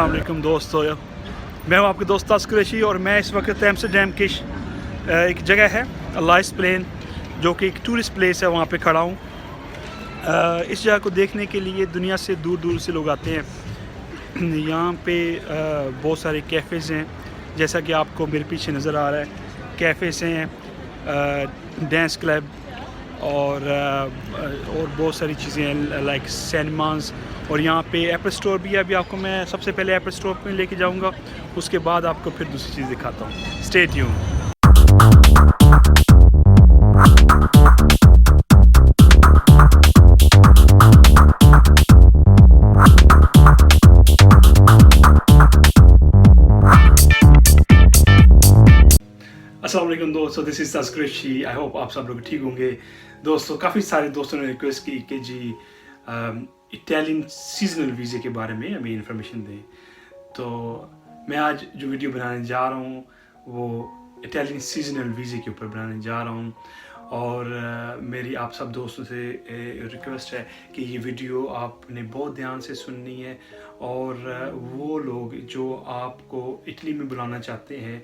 अस्सलाम वालेकुम दोस्तों, मैं हूं आपके दोस्त तास्किर रशीद और मैं इस वक्त एम्स्टर्डम की एक जगह है लाइस प्लेन, जो कि एक टूरिस्ट प्लेस है, वहां पे खड़ा हूं। इस जगह को देखने के लिए दुनिया से दूर दूर से लोग आते हैं। यहाँ पे बहुत सारे कैफ़ेज़ हैं, जैसा कि आपको मेरे पीछे नज़र आ रहा है। कैफ़ेज़ हैं, डांस क्लब और बहुत सारी चीज़ें हैं लाइक सिनेमास। और यहाँ पे एप्पल स्टोर भी है। अभी आपको मैं सबसे पहले एप्पल स्टोर पे लेके जाऊँगा, उसके बाद आपको फिर दूसरी चीज़ दिखाता हूँ। Stay tuned. अस्सलाम वालेकुम दोस्तों, this is Taskir Rashid. I hope आप सब लोग ठीक होंगे। दोस्तों, काफ़ी सारे दोस्तों ने रिक्वेस्ट की कि जी इटालियन सीजनल वीज़े के बारे में हमें इंफॉर्मेशन दें। तो मैं आज जो वीडियो बनाने जा रहा हूँ वो इटालियन सीजनल वीज़े के ऊपर बनाने जा रहा हूँ। और मेरी आप सब दोस्तों से रिक्वेस्ट है कि ये वीडियो आपने बहुत ध्यान से सुननी है। और वो लोग जो आपको इटली में बुलाना चाहते हैं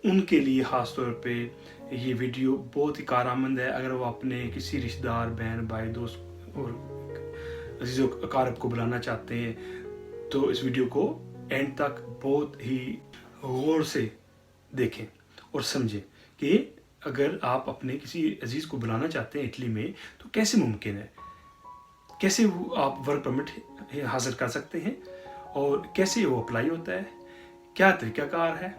उनके लिए ख़ास तौर पे ये वीडियो बहुत ही कारआमद है। अगर वो अपने किसी रिश्तेदार, बहन, भाई, दोस्त और अजीज़ व अक़ारिब को बुलाना चाहते हैं तो इस वीडियो को एंड तक बहुत ही गौर से देखें और समझें कि अगर आप अपने किसी अजीज़ को बुलाना चाहते हैं इटली में तो कैसे मुमकिन है, कैसे वो आप वर्क परमिट हासिल कर सकते हैं और कैसे वो अप्लाई होता है, क्या तरीक़ाकार है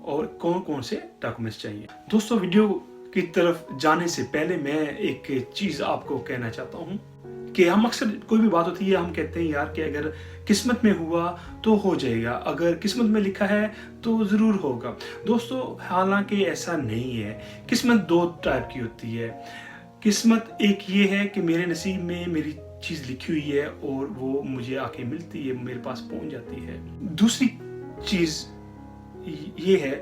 और कौन कौन से डॉक्यूमेंट्स चाहिए। दोस्तों, वीडियो की तरफ जाने से पहले मैं एक चीज़ आपको कहना चाहता हूँ कि हम अक्सर कोई भी बात होती है, हम कहते हैं यार कि अगर किस्मत में हुआ तो हो जाएगा, अगर किस्मत में लिखा है तो ज़रूर होगा। दोस्तों, हालांकि ऐसा नहीं है। किस्मत दो टाइप की होती है। किस्मत एक ये है कि मेरे नसीब में मेरी चीज़ लिखी हुई है और वो मुझे आके मिलती है, मेरे पास पहुंच जाती है। दूसरी चीज़ ये है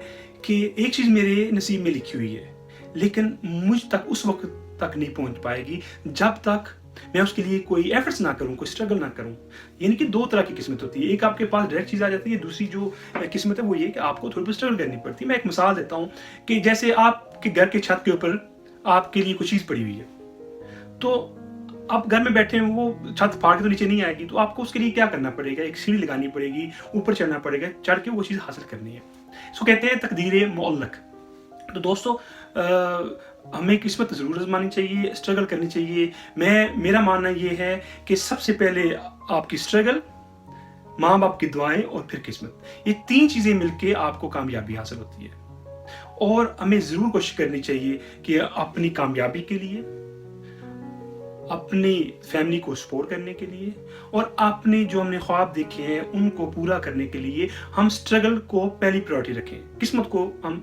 कि एक चीज़ मेरे नसीब में लिखी हुई है लेकिन मुझ तक उस वक्त तक नहीं पहुंच पाएगी जब तक मैं उसके लिए कोई एफर्ट्स ना करूं, कोई स्ट्रगल ना करूं। यानी कि दो तरह की किस्मत होती है। एक आपके पास डायरेक्ट चीज़ आ जाती है, दूसरी जो किस्मत है वो ये कि आपको थोड़ी बहुत स्ट्रगल करनी पड़ती है। मैं एक मिसाल देता हूँ कि जैसे आपके घर के छत के ऊपर आपके लिए कुछ चीज़ पड़ी हुई है, तो आप घर में बैठे हैं, वो छत फाड़ के तो नीचे नहीं आएगी, तो आपको उसके लिए क्या करना पड़ेगा, एक सीढ़ी लगानी पड़ेगी, ऊपर चढ़ना पड़ेगा, चढ़ के वो चीज़ हासिल करनी है। इसको कहते हैं तकदीर मुअल्लक। तो दोस्तों, हमें किस्मत ज़रूर आज़मानी चाहिए, स्ट्रगल करनी चाहिए। मेरा मानना ये है कि सबसे पहले आपकी स्ट्रगल, माँ बाप की दुआएं और फिर किस्मत, ये तीन चीज़ें मिलके आपको कामयाबी हासिल होती है। और हमें ज़रूर कोशिश करनी चाहिए कि अपनी कामयाबी के लिए, अपनी फैमिली को सपोर्ट करने के लिए और अपने जो हमने ख्वाब देखे हैं उनको पूरा करने के लिए हम स्ट्रगल को पहली प्रायोरिटी रखें, किस्मत को हम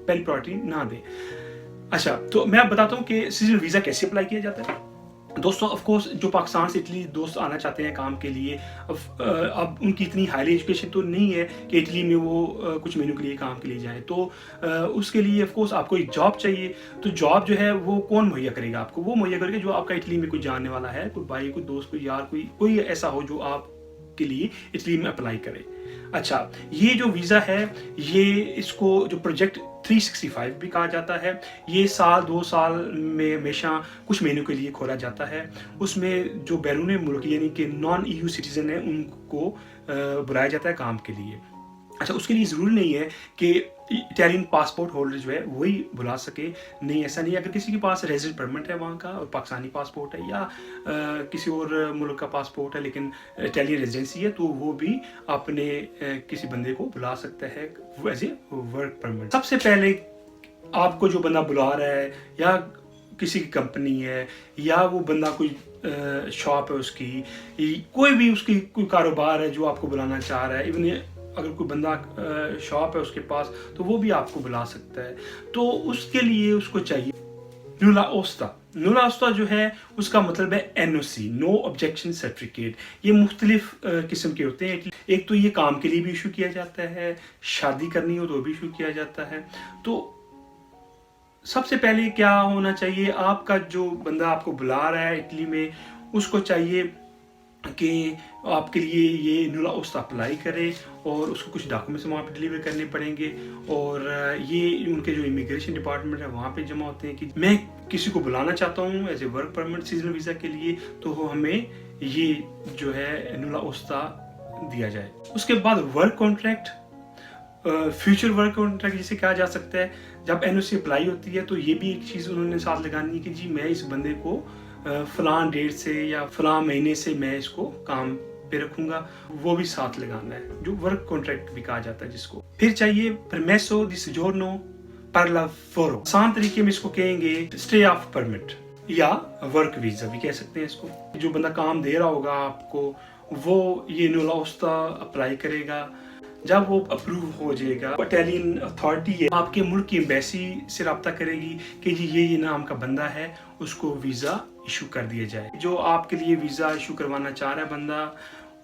पहली प्रायोरिटी ना दें। अच्छा, तो मैं आप बताता हूँ कि सीजनल वीज़ा कैसे अप्लाई किया जाता है। दोस्तों, ऑफ कोर्स जो पाकिस्तान से इटली दोस्त आना चाहते हैं काम के लिए, अब उनकी इतनी हाईली एजुकेशन तो नहीं है कि इटली में वो कुछ महीनों के लिए काम के लिए जाएं, तो उसके लिए ऑफ कोर्स आपको एक जॉब चाहिए। तो जॉब जो है वो कौन मुहैया करेगा आपको? वो मुहैया करेगा जो आपका इटली में कोई जानने वाला है, कोई भाई, कोई दोस्त, कोई यार, कोई ऐसा हो जो आपके लिए इटली में अप्लाई करे। अच्छा, ये जो वीज़ा है, ये इसको जो प्रोजेक्ट 365 भी कहा जाता है। ये साल 2 साल में हमेशा कुछ महीनों के लिए खोला जाता है। उसमें जो बैरून मुल्क यानी कि नॉन EU सिटीज़न है उनको बुलाया जाता है काम के लिए। अच्छा, उसके लिए ज़रूरी नहीं है कि इटालियन पासपोर्ट होल्डर जो है वही बुला सके। नहीं, ऐसा नहीं है। अगर किसी के पास रेजिडेंट परमिट है वहाँ का और पाकिस्तानी पासपोर्ट है या किसी और मुल्क का पासपोर्ट है लेकिन इटालियन रेजिडेंसी है, तो वो भी अपने किसी बंदे को बुला सकता है एज ए वर्क परमिट। सबसे पहले आपको जो बंदा बुला रहा है, या किसी की कंपनी है, या वो बंदा कोई शॉप है उसकी, कोई भी उसकी कोई कारोबार है जो आपको बुलाना चाह रहा है, इवन अगर कोई बंदा शॉप है उसके पास, तो वो भी आपको बुला सकता है। तो उसके लिए उसको चाहिए नुला ओस्ता। नुला ओस्ता जो है उसका मतलब है NOC, नो ऑब्जेक्शन सर्टिफिकेट। ये मुख्तलिफ किस्म के होते हैं। एक तो ये काम के लिए भी इशू किया जाता है, शादी करनी हो तो भी इशू किया जाता है। तो सबसे पहले क्या होना चाहिए, आपका जो बंदा आपको बुला रहा है इटली में, उसको चाहिए कि आपके लिए ये नुला उस्त अप्लाई करे और उसको कुछ डॉक्यूमेंट्स वहाँ पे डिलीवर करने पड़ेंगे, और ये उनके जो इमिग्रेशन डिपार्टमेंट है वहाँ पे जमा होते हैं कि मैं किसी को बुलाना चाहता हूँ as a work permit seasonal visa के लिए, तो हमें ये जो है नुला उस्ता दिया जाए। उसके बाद work contract, future work contract जिसे कहा जा सकता है। जब एनओसी अप्लाई होती है तो ये भी एक चीज़ उन्होंने साथ लगानी है कि जी मैं इस बंदे को फलां डेट से या फलां महीने से मैं इसको काम पे रखूंगा, वो भी साथ लगाना है, जो वर्क कॉन्ट्रैक्ट भी कहा जाता है जिसको। फिर चाहिए परमेसो di soggiorno per lavoro, आसान तरीके में इसको कहेंगे स्टे ऑफ परमिट या वर्क वीजा भी कह सकते हैं इसको। जो बंदा काम दे रहा होगा आपको वो ये नुला उस्ता अप्लाई करेगा। जब वो अप्रूव हो जाएगा, इटालियन अथॉरिटी है आपके मुल्क की एम्बेसी से रब्ता करेगी कि जी ये नाम का बंदा है, उसको वीज़ा इशू कर दिया जाए। जो आपके लिए वीज़ा इशू करवाना चाह रहा है बंदा,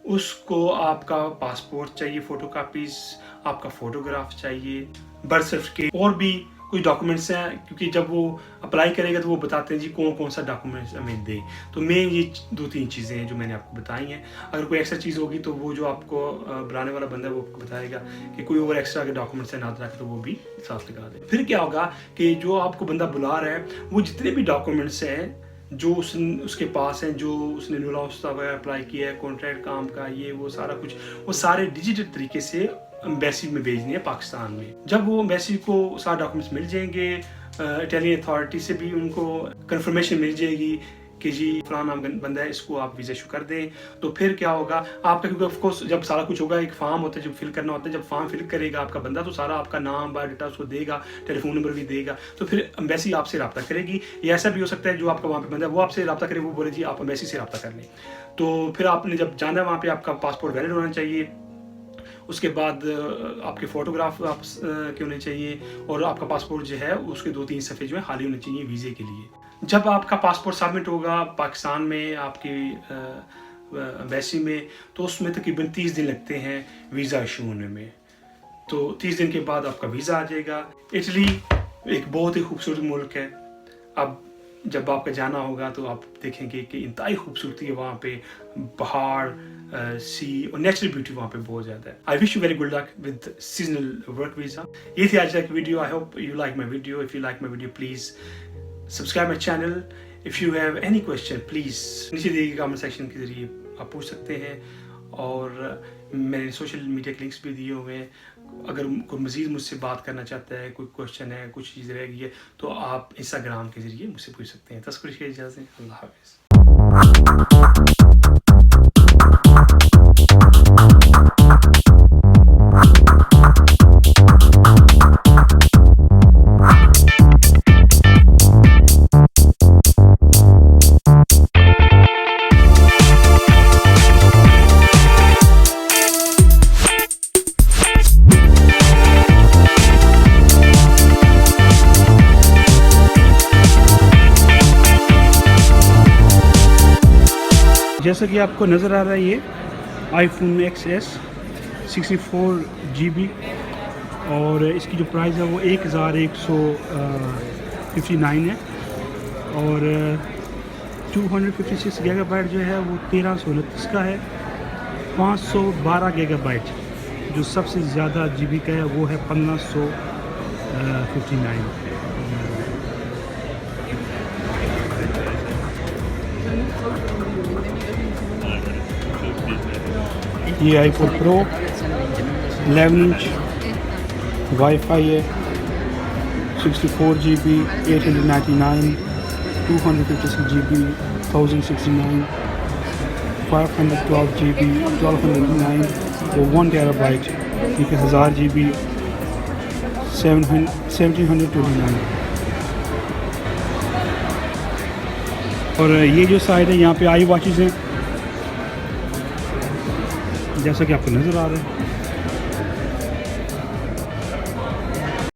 उसको आपका पासपोर्ट चाहिए, फोटो कापीज, आपका फोटोग्राफ चाहिए, बर्थ सर्टिफिकेट और भी कुछ डॉक्यूमेंट्स हैं, क्योंकि जब वो अप्लाई करेगा तो वो बताते हैं जी कौन कौन सा डॉक्यूमेंट्स हमें दे। तो मेन ये 2-3 चीज़ें हैं जो मैंने आपको बताई हैं। अगर कोई एक्स्ट्रा चीज़ होगी तो वो जो आपको बुलाने वाला बंदा है वो आपको बताएगा कि कोई और एक्स्ट्रा के डॉक्यूमेंट्स है ना रखे तो वो भी साथ लगा दे। फिर क्या होगा कि जो आपको बंदा बुला रहा है वो जितने भी डॉक्यूमेंट्स हैं जो उसके पास हैं, जो उसने नुला उस्ता वगैरह अप्लाई किया है, कॉन्ट्रैक्ट काम का, ये वो सारा कुछ, वो सारे डिजिटल तरीके से एम्बेसी में भेजने हैं पाकिस्तान में। जब वो एम्बेसी को सारे डॉक्यूमेंट्स मिल जाएंगे, इटालियन अथॉरिटी से भी उनको कंफर्मेशन मिल जाएगी कि जी फलां नाम बंदा है, इसको आप वीज़ा इशू कर दें। तो फिर क्या होगा आपका, क्योंकि ऑफ कोर्स जब सारा कुछ होगा एक फॉर्म होता है जब फिल करना होता है, जब फॉर्म फिल करेगा आपका बंदा तो सारा आपका नाम बायोडाटा उसको देगा, टेलीफोन नंबर भी देगा। तो फिर एम्बेसी आपसे रब्ता करेगी। या ऐसा भी हो सकता है जो आपका वहाँ पे बंदा है वो आपसे रब्ता करे, वो बोले जी आप एम्बेसी से रब्ता कर लें। तो फिर आपने जब जाना है वहाँ पे आपका पासपोर्ट वैलिड होना चाहिए, उसके बाद आपके फ़ोटोग्राफ आप के होने चाहिए, और आपका पासपोर्ट जो है उसके 2-3 सफ़े जो है खाली होने चाहिए वीज़े के लिए। जब आपका पासपोर्ट सबमिट होगा पाकिस्तान में आपकी एम्बेसी में, तो उसमें तकरीबन 30 दिन लगते हैं वीज़ा इशू होने में। तो 30 दिन के बाद आपका वीज़ा आ जाएगा। इटली एक बहुत ही खूबसूरत मुल्क है। अब जब आपका जाना होगा तो आप देखेंगे कि इंतहाई खूबसूरती है वहाँ पे, पहाड़, सी और नेचुरल ब्यूटी वहाँ पे बहुत ज़्यादा है। I wish you very good luck with seasonal work visa. ये थी आज तक video. I hope you like my video. If you like my video please subscribe my channel. If you have any question please नीचे दिए गए comment section के ज़रिए आप पूछ सकते हैं, और मैंने सोशल मीडिया के लिंक्स भी दिए हुए हैं। अगर कोई मज़ीद मुझसे बात करना चाहता है, कोई क्वेश्चन है, कुछ चीज़ रह गई है, तो आप इंस्टाग्राम के ज़रिए मुझसे पूछ सकते हैं। तस्करी की इजाज़त, अल्लाह हाफ़िज़। जैसा कि आपको नज़र आ रहा है ये iPhone XS 64GB, और इसकी जो प्राइस है वो 1159 है, और 256 गीगाबाइट जो है वो 1329 का है। 512 गीगाबाइट जो सबसे ज़्यादा GB का है वो है 1559। ये iPhone Pro 11 इंच वाईफाई है, 64GB 899, 256GB 1069, 512GB 1209 और 1 टेराबाइट ये 1000GB 1729। और ये जो साइड है यहाँ पे आई वॉचेस हैं जैसा कि आपको नज़र आ रहा है।